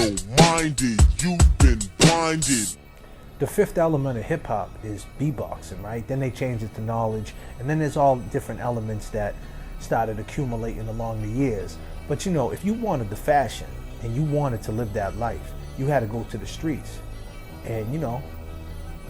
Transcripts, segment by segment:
Single-minded, you've been blinded. The fifth element of hip hop is beatboxing, right? Then they changed it to knowledge, and then there's all different elements that started accumulating along the years. But you know, if you wanted the fashion and you wanted to live that life, you had to go to the streets. And you know,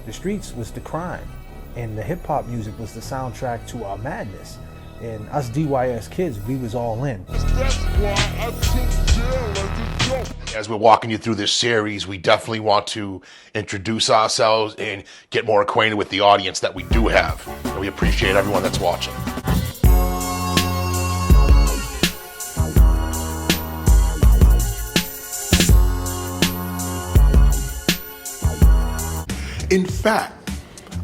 the streets was the crime, and the hip hop music was the soundtrack to our madness. And us DYS kids, we was all in. That's why I took jail as a joke. As we're walking you through this series, we definitely want to introduce ourselves and get more acquainted with the audience that we do have. And we appreciate everyone that's watching. In fact,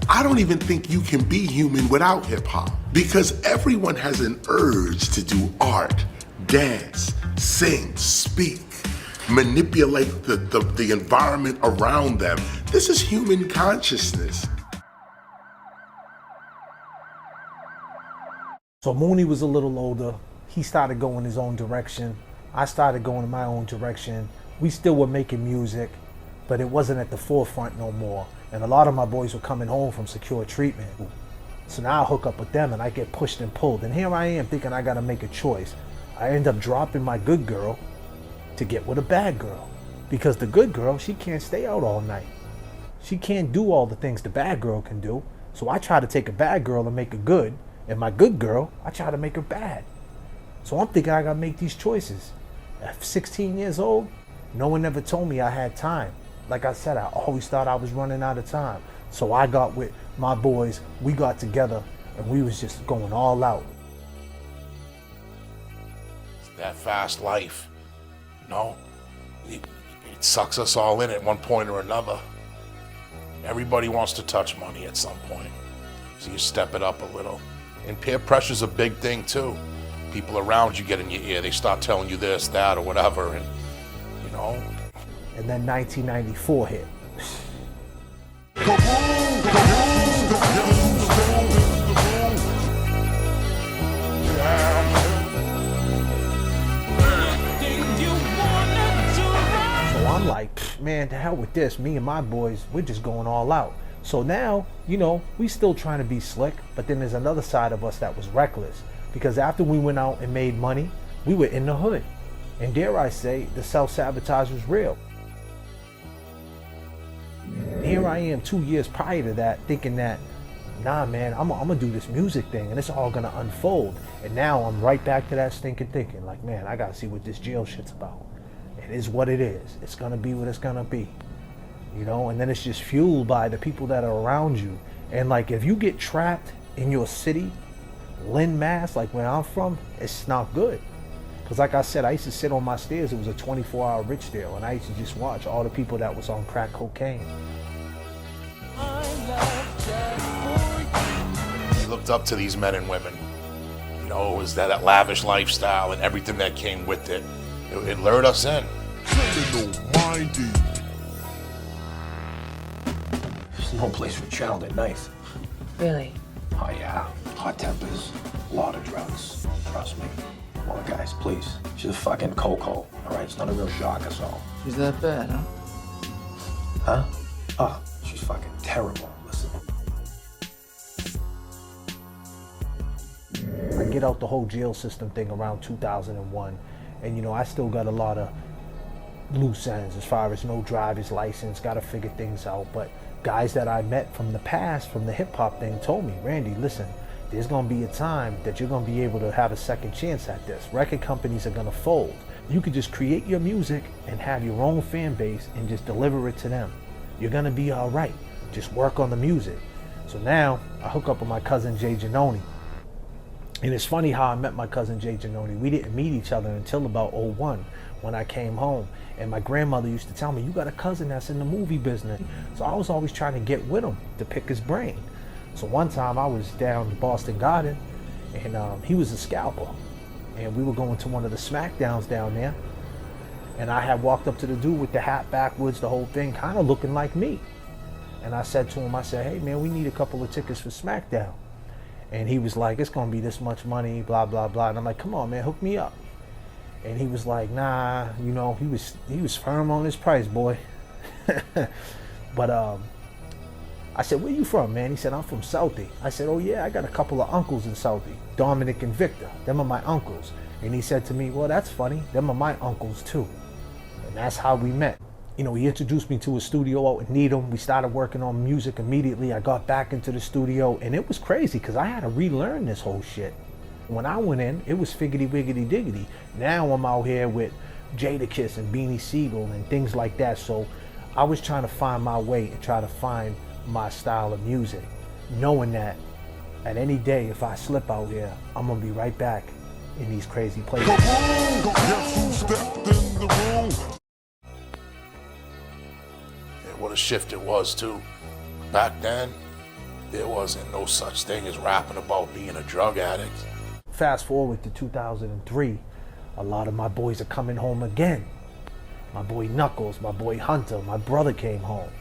I don't even think you can be human without hip hop, because everyone has an urge to do art, dance, sing, speak, manipulate the environment around them. This is human consciousness. So Mooney was a little older. He started going his own direction. I started going in my own direction. We still were making music, but it wasn't at the forefront no more. And a lot of my boys were coming home from secure treatment. So now I hook up with them and I get pushed and pulled. And here I am thinking I gotta make a choice. I end up dropping my good girl to get with a bad girl. Because the good girl, she can't stay out all night. She can't do all the things the bad girl can do. So I try to take a bad girl and make her good. And my good girl, I try to make her bad. So I'm thinking I gotta make these choices. At 16 years old, no one ever told me I had time. Like I said, I always thought I was running out of time. So I got with my boys, we got together, and we was just going all out. It's that fast life, you know? It sucks us all in at one point or another. Everybody wants to touch money at some point. So you step it up a little. And peer pressure's a big thing too. People around you get in your ear, they start telling you this, that, or whatever, and you know. And then 1994 hit. So I'm like, man, to hell with this. Me and my boys, we're just going all out. So now, you know, we still trying to be slick, but then there's another side of us that was reckless. Because after we went out and made money, we were in the hood. And dare I say, the self-sabotage was real. Here I am 2 years prior to that thinking that, nah man, I'm gonna do this music thing and it's all gonna unfold. And now I'm right back to that stinking thinking, like, man, I gotta see what this jail shit's about. It is what it is. It's gonna be what it's gonna be. You know, and then it's just fueled by the people that are around you. And like, if you get trapped in your city, Lynn, Mass, like where I'm from, it's not good. Because like I said, I used to sit on my stairs. It was a 24-hour rich deal, and I used to just watch all the people that was on crack cocaine. He looked up to these men and women. You know, it was that lavish lifestyle and everything that came with it. It lured us in. Single-minded. There's no place for child at night. Really? Oh yeah, hot tempers, a lot of drugs. Trust me. Come on, guys, please. She's a fucking Coco, all right? It's not a real shock or so. She's that bad, huh? Huh? Oh, she's fucking terrible. Listen. I get out the whole jail system thing around 2001, and you know, I still got a lot of loose ends as far as no driver's license, gotta figure things out. But guys that I met from the past, from the hip hop thing, told me, Randy, listen, there's gonna be a time that you're gonna be able to have a second chance at this. Record companies are gonna fold. You could just create your music and have your own fan base and just deliver it to them. You're gonna be all right. Just work on the music. So now I hook up with my cousin Jay Janoni. And it's funny how I met my cousin Jay Janoni. We didn't meet each other until about 01 when I came home. And my grandmother used to tell me, you got a cousin that's in the movie business. So I was always trying to get with him to pick his brain. So one time I was down to Boston Garden and he was a scalper. And we were going to one of the smackdowns down there. And I had walked up to the dude with the hat backwards, the whole thing, kind of looking like me. And I said to him, I said, hey man, we need a couple of tickets for Smackdown. And he was like, it's gonna be this much money, blah, blah, blah. And I'm like, come on man, hook me up. And he was like, nah, you know, he was firm on his price, boy. But I said, where you from, man? He said, I'm from Southie. I said, oh yeah, I got a couple of uncles in Southie, Dominic and Victor. Them are my uncles. And he said to me, well, that's funny. Them are my uncles too. And that's how we met. You know, he introduced me to a studio out in Needham. We started working on music immediately. I got back into the studio, and it was crazy because I had to relearn this whole shit. When I went in, it was figgity wiggity diggity. Now I'm out here with Jadakiss and Beanie Siegel and things like that. So I was trying to find my way and try to find my style of music, knowing that at any day, if I slip out here, I'm gonna be right back in these crazy places. Guess who stepped in the room? What a shift it was too. Back then, there wasn't no such thing as rapping about being a drug addict. Fast forward to 2003, a lot of my boys are coming home again. My boy Knuckles, my boy Hunter, my brother came home.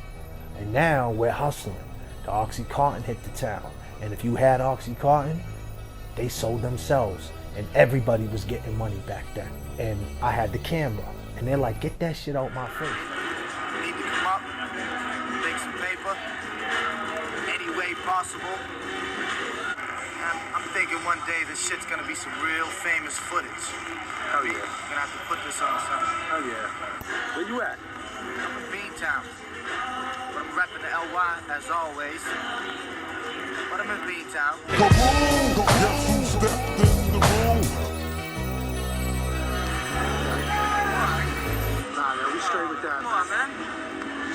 And now we're hustling. The Oxycontin hit the town. And if you had Oxycontin, they sold themselves. And everybody was getting money back then. And I had the camera. And they're like, get that shit out my face. You need to come up, make some paper, any way possible. I'm thinking one day this shit's gonna be some real famous footage. Hell yeah. We're gonna have to put this on something. Hell yeah. Where you at? I'm in Beantown. But I'm repping the LY as always. But I'm in Beantown. Guess who stepped in the room? Nah, man, we straight with that. Come on, man.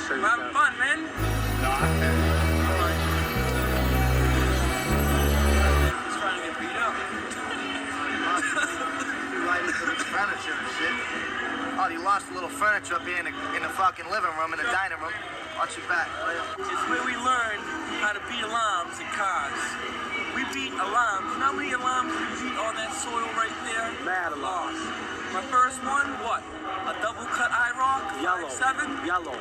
We're having fun, man. Nah, he's trying to get beat up. You lighted for the furniture and shit. Oh, you lost a little furniture up here in the fucking living room, in the dining room. Watch your back. It's where we learned how to beat alarms in cars. We beat alarms. You know how many alarms we beat on that soil right there? Mad alarms. My first one, what? A double cut IROC? Yellow. 5.7? Yellow.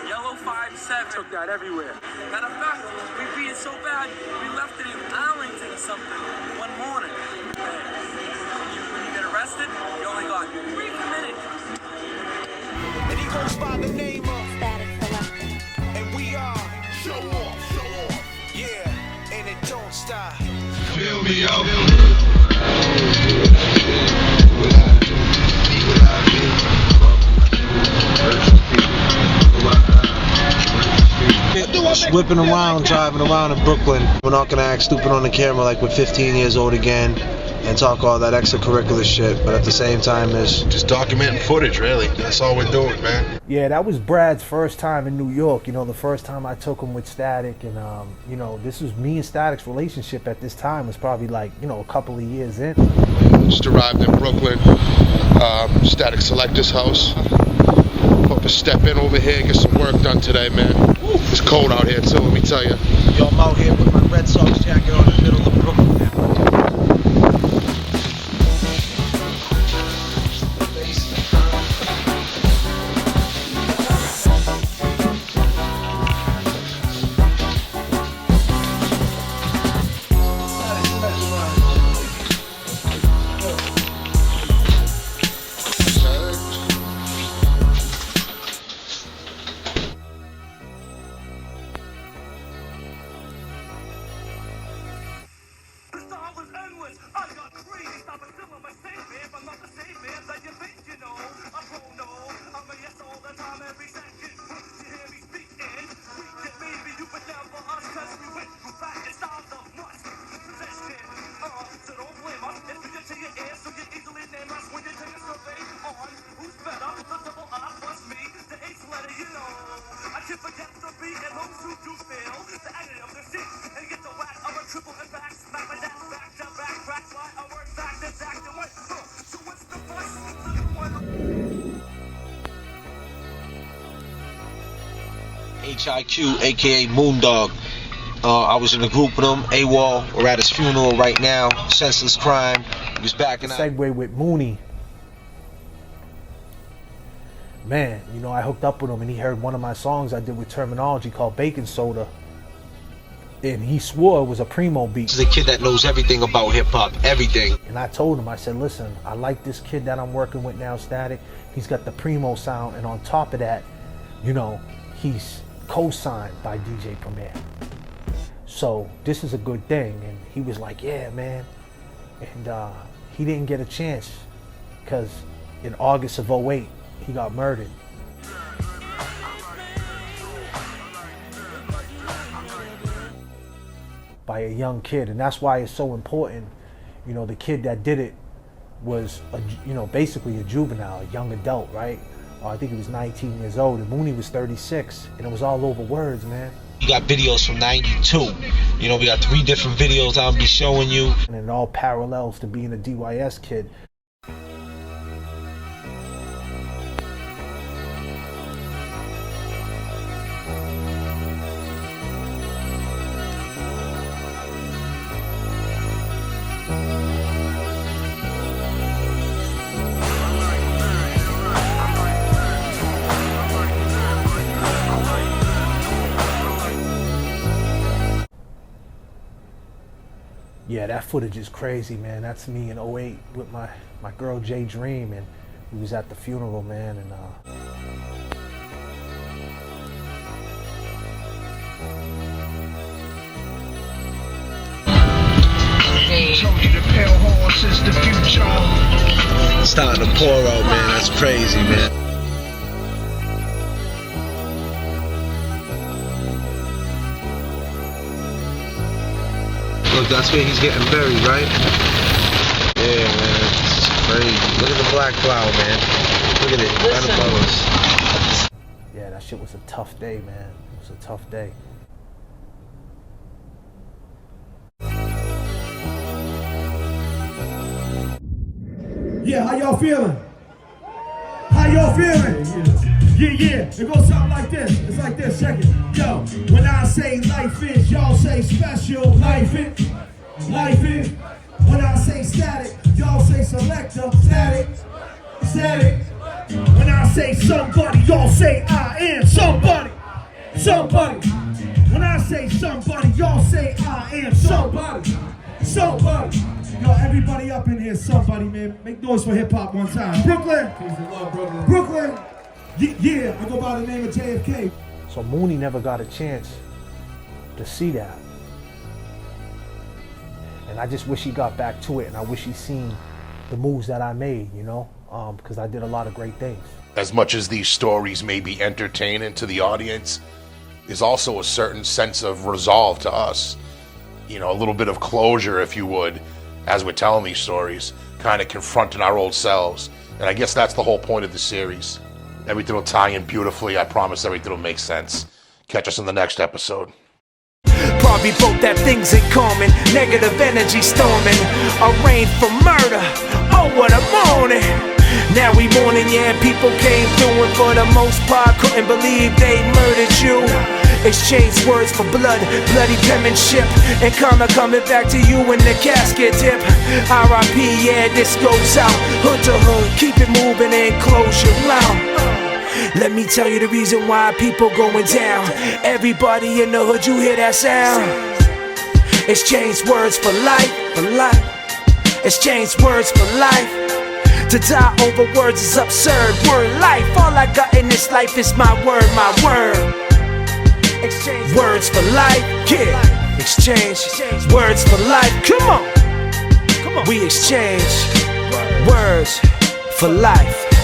Yellow 5.7. Took that everywhere. Matter of fact, we beat it so bad, we left it in Arlington or something one morning. When you get arrested, you only got 3 committed. And he goes by the name of Static Selector. and we are show off, yeah, and it don't stop. Fill me out. Just whipping around, driving around in Brooklyn. We're not gonna act stupid on the camera like we're 15 years old again and talk all that extracurricular shit, but at the same time is Just documenting footage, really. That's all we're doing, man. Yeah, that was Brad's first time in New York. You know, the first time I took him with Static, and you know, this was me and Static's relationship at this time was probably like, you know, a couple of years in. Just arrived in Brooklyn, Static Selector's house. Hope to step in over here, get some work done today, man. It's cold out here too, let me tell you. yo, I'm out here with my Red Sox jacket on in the middle of Brooklyn. HIQ, aka Moondog. I was in a group with him, AWOL. We're at his funeral right now. Senseless crime. He was backing out. Segue with Mooney. Man, you know, I hooked up with him and he heard one of my songs I did with Terminology called Baking Soda. And he swore it was a Primo beat. This is a kid that knows everything about hip-hop, everything. And I told him, I said, listen, I like this kid that I'm working with now, Static. He's got the Primo sound, and on top of that, you know, he's co-signed by DJ Premier. So this is a good thing. And he was like, yeah, man. And he didn't get a chance because in August of 08, he got murdered. By a young kid, and that's why it's so important. You know, the kid that did it was, basically a juvenile, a young adult, right? I think he was 19 years old, and Mooney was 36, and it was all over words, man. We got videos from '92. You know, we got 3 different videos I'll be showing you. And it all parallels to being a DYS kid. Yeah, that footage is crazy, man. That's me in 08 with my girl J Dream, and we was at the funeral, man, and It's starting to pour out, man. That's crazy, man. Look, that's where he's getting buried, right? Yeah, man. It's crazy. Look at the black cloud, man. Look at it. Right above us. yeah, that shit was a tough day, man. It was a tough day. Yeah, how y'all feeling? How y'all feeling? Yeah, it goes something like this. It's like this, check it. Yo, when I say life is, y'all say special. Life is, life is. When I say static, y'all say selector. Static, static. When I say somebody, y'all say I am somebody. Somebody. When I say somebody, y'all say I am somebody. Somebody. Yo, everybody up in here, somebody, man. Make noise for hip hop one time. Brooklyn. Brooklyn. Yeah, I go by the name of JFK. So Mooney never got a chance to see that. And I just wish he got back to it, and I wish he seen the moves that I made, you know, because I did a lot of great things. As much as these stories may be entertaining to the audience, there's also a certain sense of resolve to us. You know, a little bit of closure, if you would, as we're telling these stories, kind of confronting our old selves. And I guess that's the whole point of the series. Everything will tie in beautifully. I promise everything will make sense. Catch us in the next episode. Probably both have things in common. Negative energy storming, arraigned for murder. Oh, what a morning. Now we mourning, yeah, people came through, and for the most part couldn't believe they murdered you. Exchange words for blood, bloody penmanship, and karma coming back to you in the casket dip. R.I.P., yeah, this goes out. Hood to hood, keep it moving and close your mouth. Let me tell you the reason why people going down. Everybody in the hood, you hear that sound? Exchange words for life, for life. Exchange words for life. To die over words is absurd. Word life, all I got in this life is my word, my word. Exchange words for life, yeah. Exchange words for life. Come on, we exchange words for life.